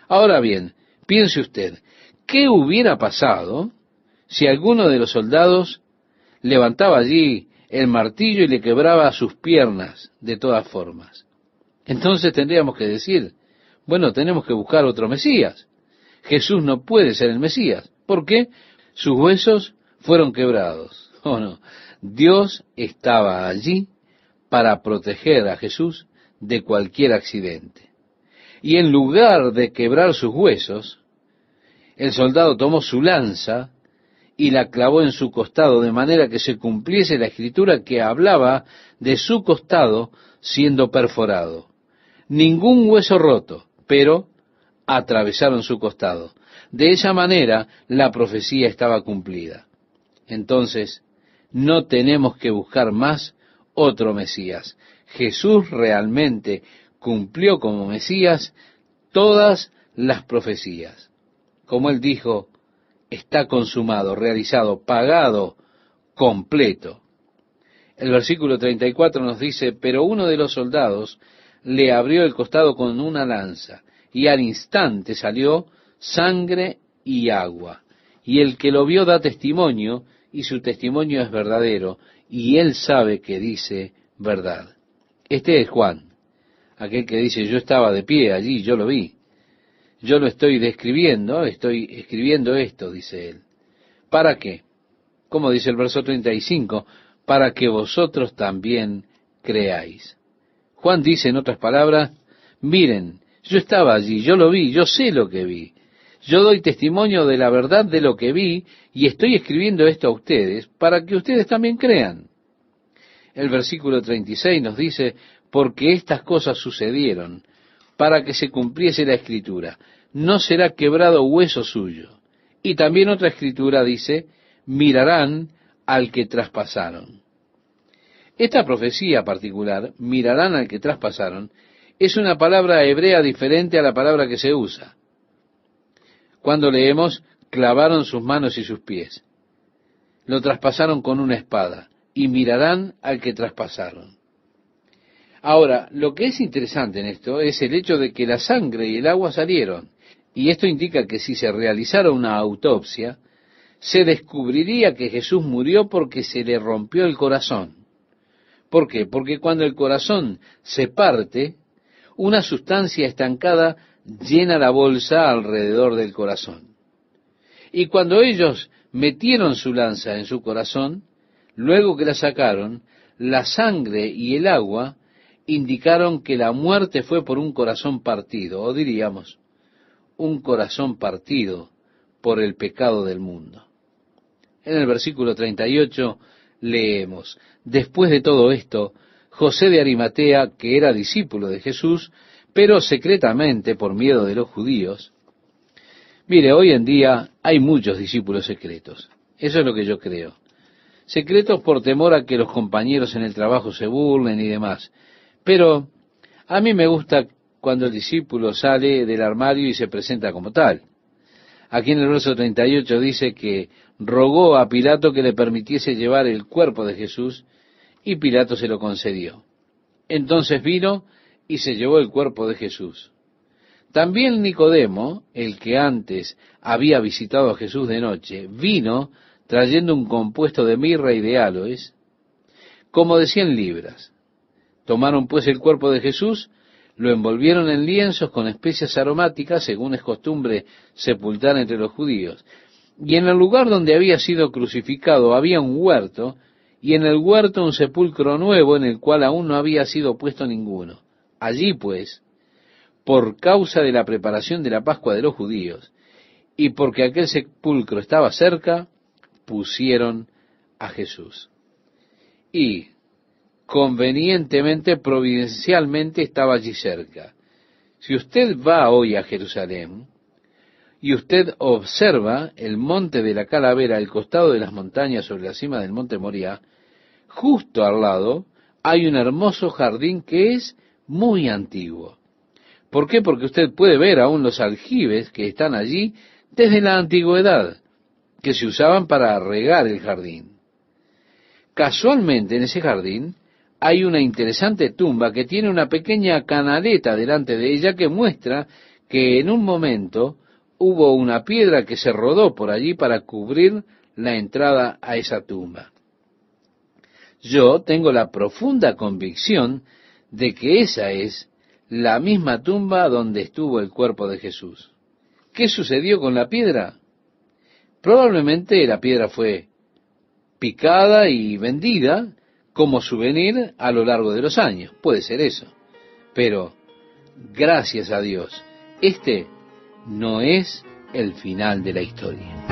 Ahora bien, piense usted, ¿qué hubiera pasado si alguno de los soldados levantaba allí el martillo y le quebraba sus piernas de todas formas? Entonces tendríamos que decir, bueno, tenemos que buscar otro Mesías. Jesús no puede ser el Mesías. ¿Por qué? Sus huesos fueron quebrados. Oh, no. Dios estaba allí para proteger a Jesús de cualquier accidente. Y en lugar de quebrar sus huesos, el soldado tomó su lanza y la clavó en su costado, de manera que se cumpliese la escritura que hablaba de su costado siendo perforado. Ningún hueso roto, pero atravesaron su costado. De esa manera la profecía estaba cumplida. Entonces, no tenemos que buscar más otro Mesías. Jesús realmente cumplió como Mesías todas las profecías. Como él dijo, está consumado, realizado, pagado, completo. El versículo 34 nos dice, pero uno de los soldados le abrió el costado con una lanza, y al instante salió sangre y agua. Y el que lo vio da testimonio, y su testimonio es verdadero, y él sabe que dice verdad. Este es Juan, aquel que dice, yo estaba de pie allí, yo lo vi. Yo lo estoy describiendo, estoy escribiendo esto, dice él. ¿Para qué? Como dice el verso 35, para que vosotros también creáis. Juan dice, en otras palabras, miren, yo estaba allí, yo lo vi, yo sé lo que vi. Yo doy testimonio de la verdad de lo que vi y estoy escribiendo esto a ustedes para que ustedes también crean. El versículo 36 nos dice, porque estas cosas sucedieron para que se cumpliese la escritura. No será quebrado hueso suyo. Y también otra escritura dice, mirarán al que traspasaron. Esta profecía particular, mirarán al que traspasaron, es una palabra hebrea diferente a la palabra que se usa. Cuando leemos, clavaron sus manos y sus pies. Lo traspasaron con una espada, y mirarán al que traspasaron. Ahora, lo que es interesante en esto es el hecho de que la sangre y el agua salieron, y esto indica que si se realizara una autopsia, se descubriría que Jesús murió porque se le rompió el corazón. ¿Por qué? Porque cuando el corazón se parte, una sustancia estancada llena la bolsa alrededor del corazón. Y cuando ellos metieron su lanza en su corazón, luego que la sacaron, la sangre y el agua indicaron que la muerte fue por un corazón partido, o diríamos, un corazón partido por el pecado del mundo. En el versículo 38 leemos, después de todo esto, José de Arimatea, que era discípulo de Jesús, pero secretamente por miedo de los judíos. Mire, hoy en día hay muchos discípulos secretos. Eso es lo que yo creo. Secretos por temor a que los compañeros en el trabajo se burlen y demás. Pero a mí me gusta cuando el discípulo sale del armario y se presenta como tal. Aquí en el verso 38 dice que rogó a Pilato que le permitiese llevar el cuerpo de Jesús y Pilato se lo concedió. Entonces vino y se llevó el cuerpo de Jesús. También Nicodemo, el que antes había visitado a Jesús de noche, vino trayendo un compuesto de mirra y de áloes, como de 100 libras. Tomaron pues el cuerpo de Jesús, lo envolvieron en lienzos con especias aromáticas, según es costumbre sepultar entre los judíos. Y en el lugar donde había sido crucificado había un huerto, y en el huerto un sepulcro nuevo en el cual aún no había sido puesto ninguno. Allí pues, por causa de la preparación de la Pascua de los judíos, y porque aquel sepulcro estaba cerca, pusieron a Jesús. Y convenientemente, providencialmente, estaba allí cerca. Si usted va hoy a Jerusalén, y usted observa el monte de la Calavera al costado de las montañas sobre la cima del monte Moriah, justo al lado hay un hermoso jardín que es muy antiguo. ¿Por qué? Porque usted puede ver aún los aljibes que están allí desde la antigüedad, que se usaban para regar el jardín. Casualmente en ese jardín hay una interesante tumba que tiene una pequeña canaleta delante de ella que muestra que en un momento hubo una piedra que se rodó por allí para cubrir la entrada a esa tumba. Yo tengo la profunda convicción de que esa es la misma tumba donde estuvo el cuerpo de Jesús. ¿Qué sucedió con la piedra? Probablemente la piedra fue picada y vendida como souvenir a lo largo de los años. Puede ser eso. Pero, gracias a Dios, este no es el final de la historia.